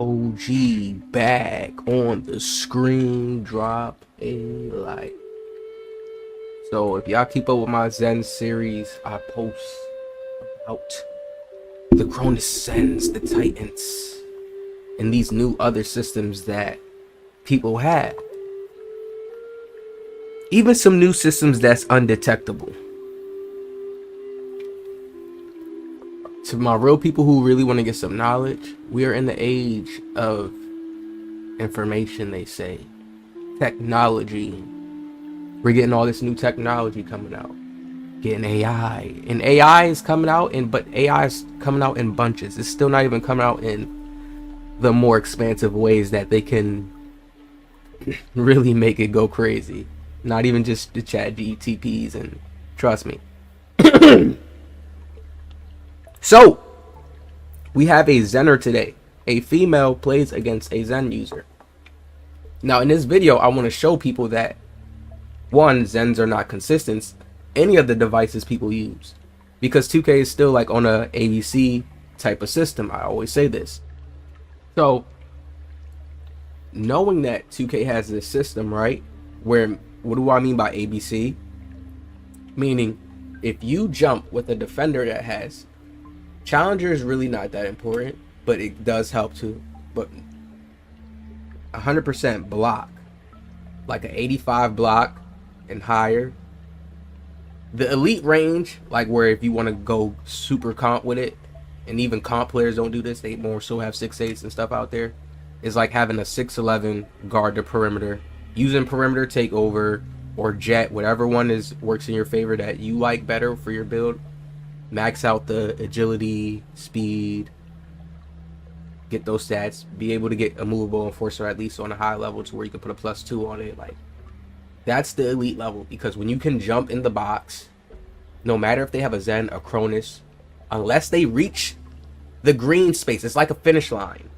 OG back on the screen. Drop a like. So if y'all keep up with my Zen series, I post about the Cronus Zens, the Titans, and these new other systems that people have. Even some new systems that's undetectable. To my real people who really want to get some knowledge, we are in the age of information, they say. Technology. We're getting all this new technology coming out. Getting AI. And AI is coming out, but AI is coming out in bunches. It's still not even coming out in the more expansive ways that they can really make it go crazy. Not even just the chat GTPs, and trust me. So, we have a Zener today. A female plays against a Zen user. Now, in this video, I want to show people that, one, Zens are not consistent, any of the devices people use. Because 2K is still like on a ABC type of system. I always say this. So, knowing that 2K has this system, right? Where, what do I mean by ABC? Meaning, if you jump with a defender that has Challenger is really not that important, but it does help too. But 100% block, like an 85 block and higher. The elite range, like where if you want to go super comp with it, and even comp players don't do this, they more so have 6'8" and stuff out there, is like having a 6'11" guard the perimeter, using perimeter takeover or jet, whatever one works in your favor that you like better for your build. Max out the agility, speed, get those stats, be able to get a movable enforcer at least on a high level to where you can put a +2 on it. Like, that's the elite level, because when you can jump in the box, no matter if they have a Zen, a Cronus, unless they reach the green space, it's like a finish line.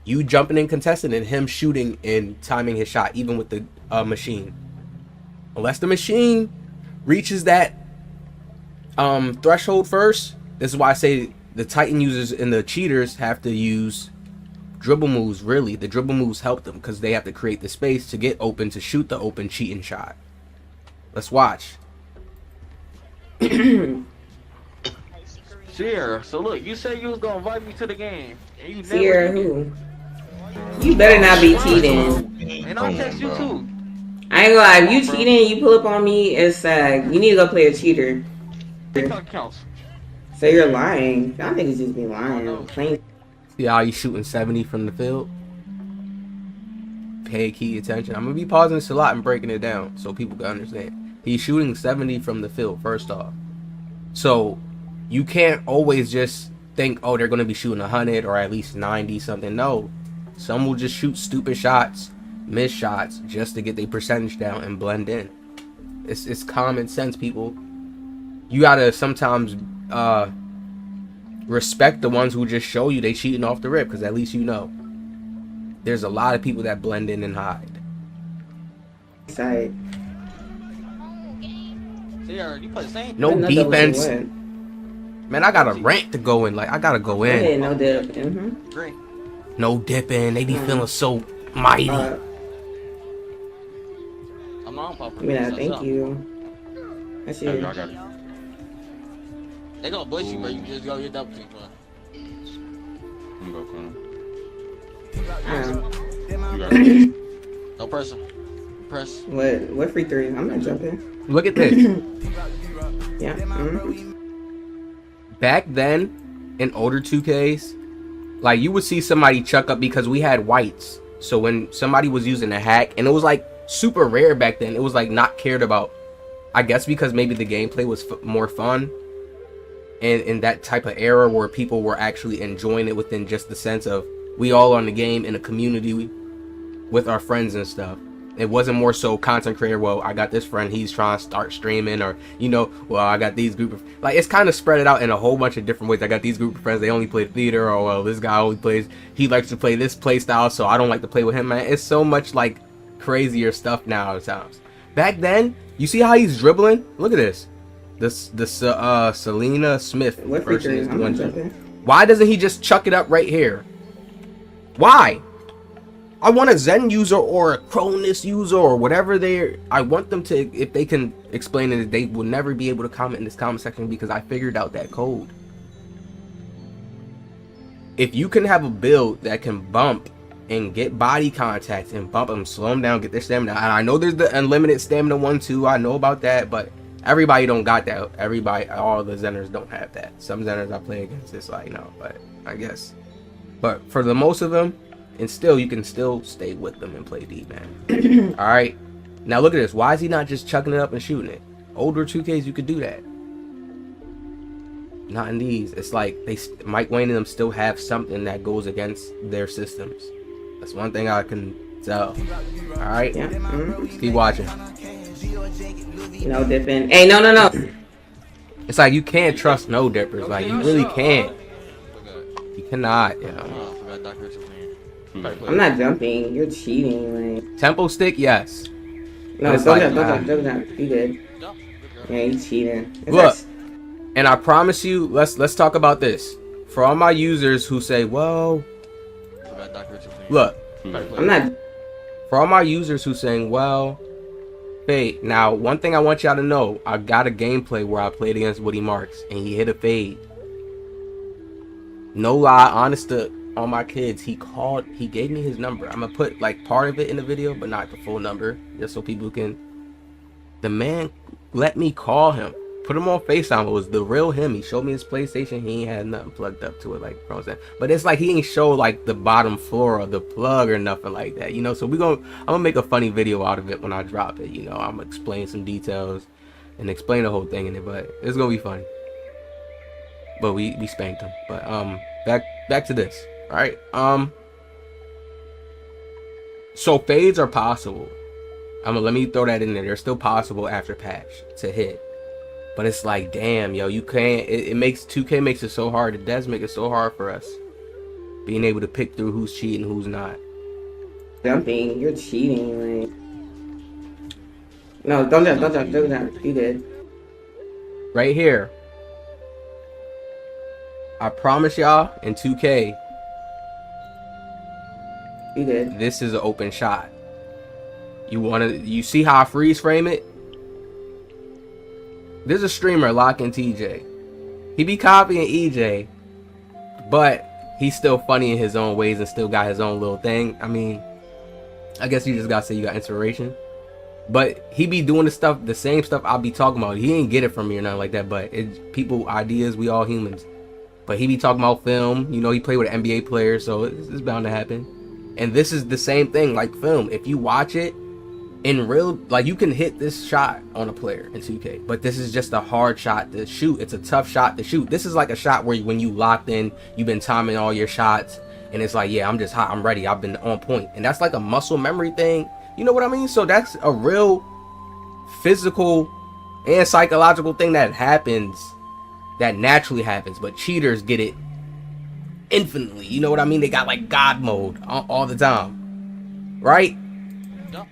You jumping in contesting and him shooting and timing his shot, even with the machine. Unless the machine reaches that threshold first. This is why I say the Titan users and the cheaters have to use dribble moves. Really, the dribble moves help them because they have to create the space to get open to shoot the open cheating shot. Let's watch. Sierra, so look, you said you was gonna invite me to the game, and you never. Sierra, who? You better not be cheating. And I'll text you too. I ain't gonna lie, if you cheating, you pull up on me, it's you need to go play a cheater. TikTok counts. So you're lying. Y'all niggas just be lying. Plain. See how he's shooting 70 from the field? Pay key attention. I'm gonna be pausing this a lot and breaking it down so people can understand. He's shooting 70 from the field, first off. So you can't always just think, oh, they're gonna be shooting 100 or at least 90 something. No. Some will just shoot stupid shots, miss shots, just to get their percentage down and blend in. It's common sense, people. You gotta sometimes respect the ones who just show you they cheating off the rip, because at least you know. There's a lot of people that blend in and hide. Side. Sierra, you play the same? No defense. Man, I got a rant to go in. Like, I gotta go in. Yeah, no dip. Great. No dipping. They be feeling so mighty. I'm on pop. Yeah, thank you. I see you. They gonna bless you, bro. You just go your double team, bro. I'm gonna go No pressure. Press. What free three? I'm not jumping. Look at this. Yeah. Back then, in older 2Ks, like, you would see somebody chuck up because we had whites. So when somebody was using a hack, and it was like super rare back then, it was like not cared about. I guess because maybe the gameplay was more fun. And in that type of era where people were actually enjoying it within just the sense of we all on the game in a community with our friends and stuff. It wasn't more so content creator, well, I got this friend, he's trying to start streaming, or, you know, well, I got these group of, like, it's kind of spread it out in a whole bunch of different ways. I got these group of friends, they only play theater, or, well, this guy only plays, he likes to play this play style, so I don't like to play with him, man. It's so much, like, crazier stuff now at times. Back then, you see how he's dribbling? Look at this. This Selena Smith What person feature is I'm doing. jumping. Why doesn't he just chuck it up right here? Why? I want a Zen user or a Cronus user or whatever I want them to, if they can explain it, they will never be able to comment in this comment section because I figured out that code. If you can have a build that can bump and get body contact and bump them, slow them down, get their stamina. And I know there's the unlimited stamina one too. I know about that, but everybody don't got that. Everybody, all the Zeners don't have that. Some Zeners I play against, it's like, no, but I guess. But for the most of them, and still, you can still stay with them and play deep, man. All right. Now look at this. Why is he not just chucking it up and shooting it? Older 2Ks, you could do that. Not in these. It's like Mike Wayne and them still have something that goes against their systems. That's one thing I can tell. All right. Yeah. Mm-hmm. Keep watching. No dipping. Hey, no. It's like you can't trust no dippers. Like you really can't. You cannot. You know. I'm not jumping. You're cheating. Like Tempo stick, yes. no, It's don't like, jump. You good? Yeah, you cheating. It's Look. like- And I promise you, let's talk about this. For all my users who say, well, look, I'm not. for all my users who saying, well, fade. Now, one thing I want y'all to know, I got a gameplay where I played against Woody Marks and he hit a fade. No lie, honest to all my kids, he gave me his number. I'm gonna put like part of it in the video, but not the full number, just so people can. The man let me call him. Put him on FaceTime. It was the real him. He showed me his PlayStation. He ain't had nothing plugged up to it, like I was saying. But it's like he ain't show like the bottom floor of the plug or nothing like that, you know. So I'm gonna make a funny video out of it when I drop it. You know, I'm gonna explain some details and explain the whole thing in it. But it's gonna be funny. But we spanked him. But back to this. All right. So fades are possible. Let me throw that in there. They're still possible after patch to hit. But it's like, damn, yo, you can't. It makes 2K makes it so hard. It does make it so hard for us being able to pick through who's cheating, who's not. Jumping. You're cheating. Like no, don't jump. You good? Right here. I promise y'all, in 2K, You good? this is an open shot. You see how I freeze frame it? There's a streamer, Lockin' TJ. He be copying EJ, but he's still funny in his own ways and still got his own little thing. I mean, I guess you just gotta say you got inspiration. But he be doing the same stuff I'll be talking about. He ain't get it from me or nothing like that, but it's people, ideas, we all humans. But he be talking about film. You know, he played with an NBA player, so it's bound to happen. And this is the same thing, like film. If you watch it, in real, like, you can hit this shot on a player in 2K, but this is just a hard shot to shoot. It's a tough shot to shoot. This is like a shot where when you locked in, you've been timing all your shots, and it's like, yeah, I'm just hot, I'm ready, I've been on point. And that's like a muscle memory thing. You know what I mean? So that's a real physical and psychological thing that happens, that naturally happens, but cheaters get it infinitely. You know what I mean? They got like God mode all the time, right?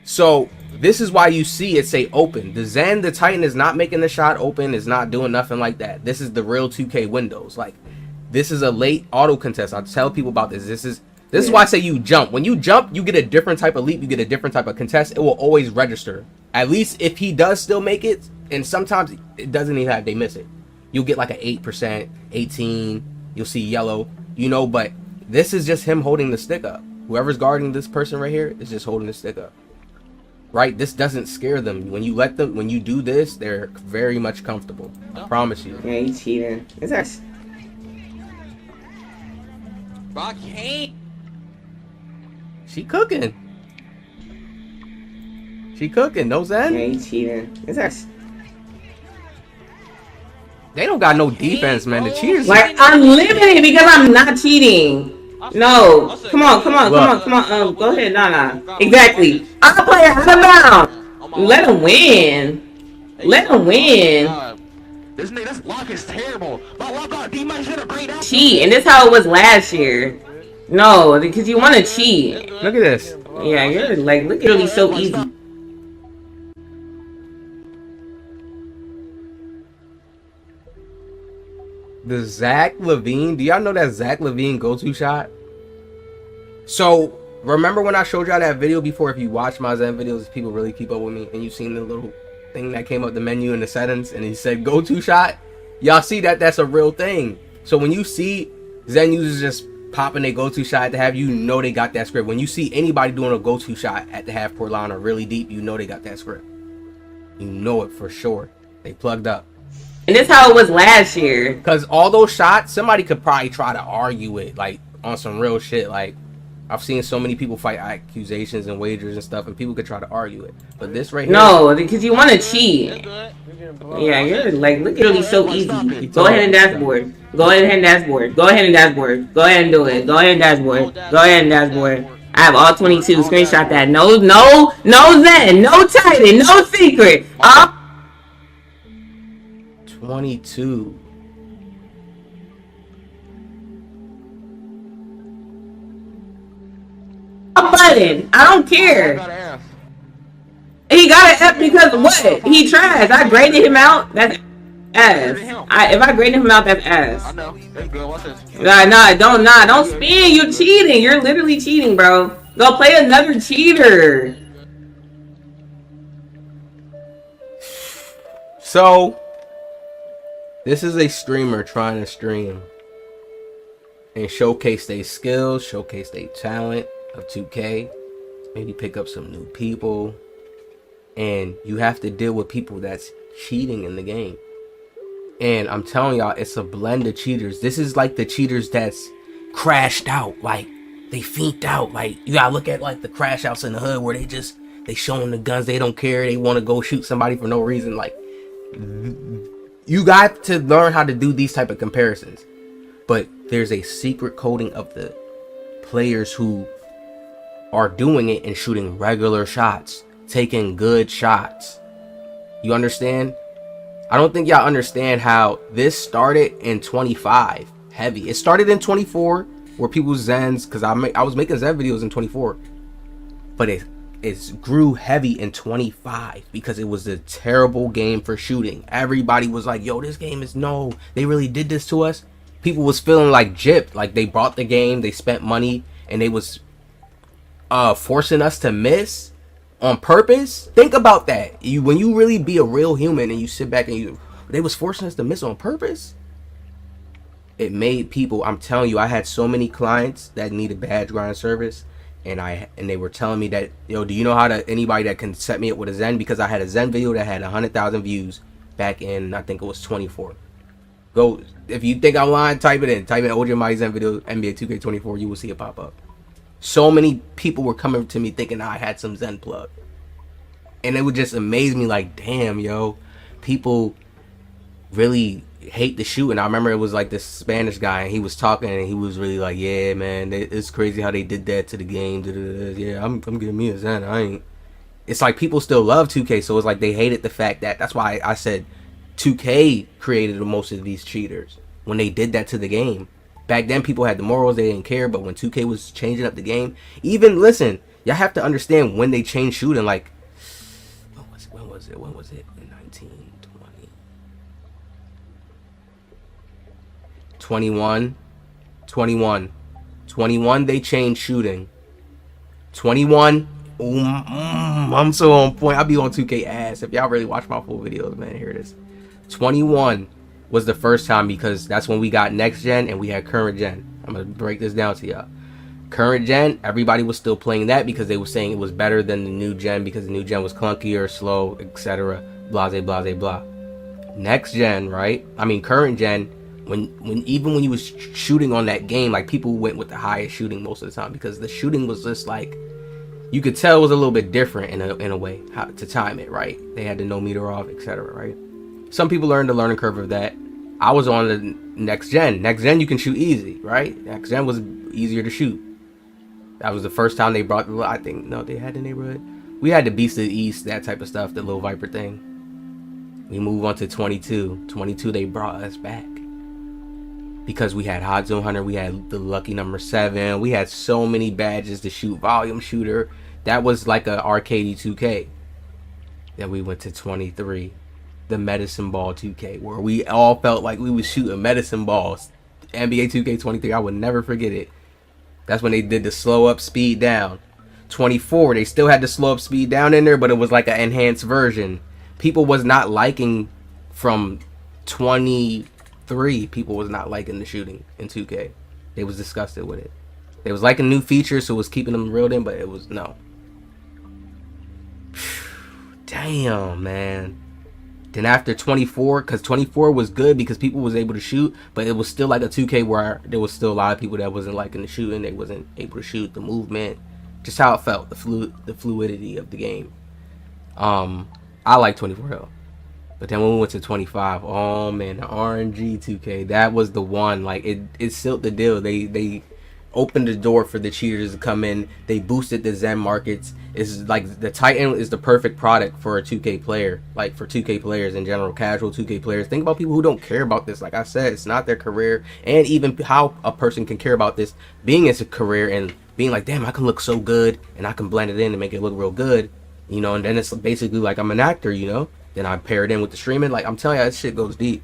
So this is why you see it say open. The Zen, the Titan, is not making the shot open, is not doing nothing like that. This is the real 2K windows. Like, this is a late auto contest. I tell people about this. This is why I say you jump. When you jump, you get a different type of leap, you get a different type of contest. It will always register. At least if he does still make it, and sometimes it doesn't even have, they miss it. You'll get like an 8%, 18, you'll see yellow, you know, but this is just him holding the stick up. Whoever's guarding this person right here is just holding the stick up. Right? This doesn't scare them. When you do this, they're very much comfortable. I promise you. Yeah, you cheating. It's actually. She cooking. She cooking. No Zen? Yeah, you cheating. It's actually. They don't got no defense, man. The cheaters. Like, I'm limited because I'm not cheating. No, come on. Go ahead, nah. Exactly. I'm a player out of bounds. Let him win. This nigga's lock is terrible. My lock got D-Man should have great out. Cheat, and this how it was last year. No, because you want to cheat. Look at this. Yeah, you're like, look at it, so easy. The Zach LaVine. Do y'all know that Zach LaVine go-to shot? So remember when I showed y'all that video before? If you watch my Zen videos, people really keep up with me, and you seen the little thing that came up the menu in the settings, and he said go-to shot. Y'all see that? That's a real thing. So when you see Zen users just popping their go-to shot at the half, you know they got that script. When you see anybody doing a go-to shot at the half court line or really deep, you know they got that script. You know it for sure. They plugged up. And this how it was last year. Because all those shots, somebody could probably try to argue it, like, on some real shit. Like, I've seen so many people fight accusations and wagers and stuff, and people could try to argue it. But this right here... No, because you want to cheat. Yeah, you're like, literally so easy. Go ahead and dashboard. Go ahead and dashboard. Go ahead and dashboard. Go ahead and do it. Go ahead and dashboard. Go ahead and dashboard. I have all 22. Screenshot that. No Zen. No Titan. No secret. 22. Button. I don't care. He got an F because of what? He trash. I graded him out. That's ass. If I graded him out, that's ass. I know. That's good. Watch this. Don't spin. You cheating. You're literally cheating, bro. Go play another cheater. So, this is a streamer trying to stream and showcase their skills, showcase their talent of 2K, maybe pick up some new people, and you have to deal with people that's cheating in the game. And I'm telling y'all, it's a blend of cheaters. This is like the cheaters that's crashed out, like they fiended out. Like, you gotta look at like the crash outs in the hood where they showing the guns, they don't care, they want to go shoot somebody for no reason. Like, you got to learn how to do these type of comparisons. But there's a secret coding of the players who are doing it and shooting regular shots, taking good shots. You understand? I don't think y'all understand how this started in 25 heavy. It started in 24 where people's Zens, because I was making Zen videos in 24, but it grew heavy in 25 because it was a terrible game for shooting. Everybody was like, yo, this game is they really did this to us. People was feeling like gypped, like they bought the game, they spent money, and they was forcing us to miss on purpose. Think about that. When you really be a real human and you sit back and they was forcing us to miss on purpose. It made people, I'm telling you, I had so many clients that needed badge grind service, and they were telling me that, yo, do you know anybody that can set me up with a Zen? Because I had a Zen video that had 100,000 views back in, I think it was 24. Go, if you think I'm lying, type it in OJ My Zen video NBA2K26, you will see it pop up. So many people were coming to me thinking I had some Zen plug, and it would just amaze me, like, damn, yo, people really hate the shoot. And I remember it was like this Spanish guy, and he was talking, and he was really like, yeah, man, it's crazy how they did that to the game. Yeah, I'm getting me a Zen. It's like people still love 2K, so it's like they hated the fact that's why I said 2K created most of these cheaters when they did that to the game. Back then, people had the morals, they didn't care, but when 2K was changing up the game, even, listen, y'all have to understand when they changed shooting, like, when was it? In 19, 20, 21, they changed shooting. 21, I'm so on point. I'll be on 2K ass. If y'all really watch my full videos, man, here it is. 21 was the first time, because that's when we got next gen and we had current gen. I'm gonna break this down to y'all. Current gen, everybody was still playing that because they were saying it was better than the new gen because the new gen was clunkier, slow, etc. Blase, blase, blah. Next gen, right? I mean current gen, when you was shooting on that game, like, people went with the highest shooting most of the time because the shooting was just like, you could tell it was a little bit different in a way, how to time it, right? They had the no meter off, etc., right? Some people learned the learning curve of that. I was on the next gen. Next gen, you can shoot easy, right? Next gen was easier to shoot. That was the first time they brought, I think, no, they had the neighborhood. We had the Beast of the East, that type of stuff, the little Viper thing. We move on to 22. 22, they brought us back. Because we had Hot Zone Hunter, we had the lucky number 7, we had so many badges to shoot volume shooter. That was like a arcadey 2K. Then we went to 23. The medicine ball 2K, where we all felt like we was shooting medicine balls. NBA 2K23, I would never forget it. That's when they did the slow up, speed down. 24, they still had the slow up, speed down in there, but it was like an enhanced version. People was not liking from 23. People was not liking the shooting in 2K. They was disgusted with it. They was liking new features, so it was keeping them reeled in, but it was no. Damn, man. Then after 24, because 24 was good because people was able to shoot, but it was still like a 2K where there was still a lot of people that wasn't liking the shooting. They wasn't able to shoot, the movement, just how it felt, the fluidity of the game. I like 24 though. But then when we went to 25, oh man, the RNG 2K, that was the one. Like it sealed the deal. They opened the door for the cheaters to come in. They boosted the Zen markets. It's like the Titan is the perfect product for a 2K player, like for 2K players in general, casual 2K players. Think about people who don't care about this. Like I said, it's not their career, and even how a person can care about this being as a career and being like, damn, I can look so good and I can blend it in and make it look real good, you know. And then it's basically like I'm an actor, you know. Then I pair it in with the streaming. Like I'm telling you, that shit goes deep.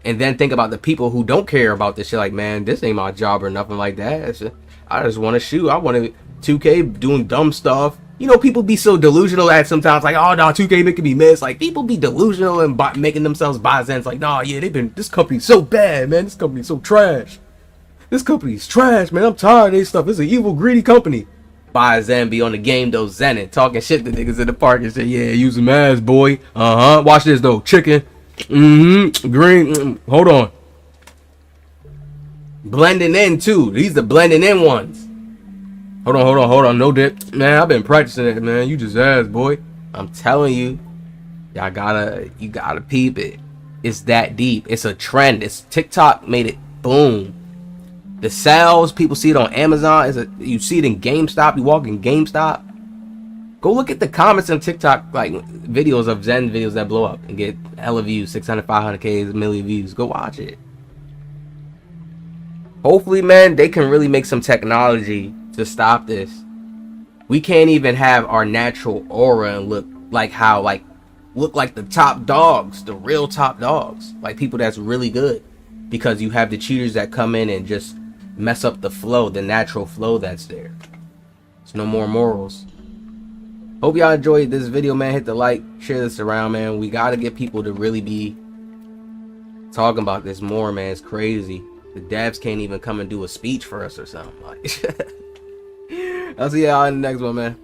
And then think about the people who don't care about this shit. Like, man, this ain't my job or nothing like that. I just want to shoot. I want to 2K doing dumb stuff. You know, people be so delusional at sometimes. Like, oh no, 2K making me miss. Like, people be delusional and making themselves buy Zens. Like, nah, yeah, this company's so bad, man. This company's so trash. This company's trash, man. I'm tired of this stuff. It's an evil, greedy company. Buy Zen, be on the game though, Zenin, talking shit to niggas in the park and say, yeah, use some ass, boy. Watch this though, chicken. Green. Hold on. Blending in too. These the blending in ones. Hold on. No dip. Man, I've been practicing it, man. You just ass, boy. I'm telling you. You gotta peep it. It's that deep. It's a trend. It's TikTok made it boom. The sales, people see it on Amazon. You see it in GameStop. You walk in GameStop. Go look at the comments on TikTok, like videos of Zen videos that blow up and get hella views, 600, 500K, a million views. Go watch it. Hopefully, man, they can really make some technology to stop this. We can't even have our natural aura and look like the top dogs, the real top dogs, like people that's really good, because you have the cheaters that come in and just mess up the flow, the natural flow that's there. There's no more morals. Hope y'all enjoyed this video, man. Hit the like, share this around, man. We gotta get people to really be talking about this more, man. It's crazy. The devs can't even come and do a speech for us or something. Like, I'll see y'all in the next one, man.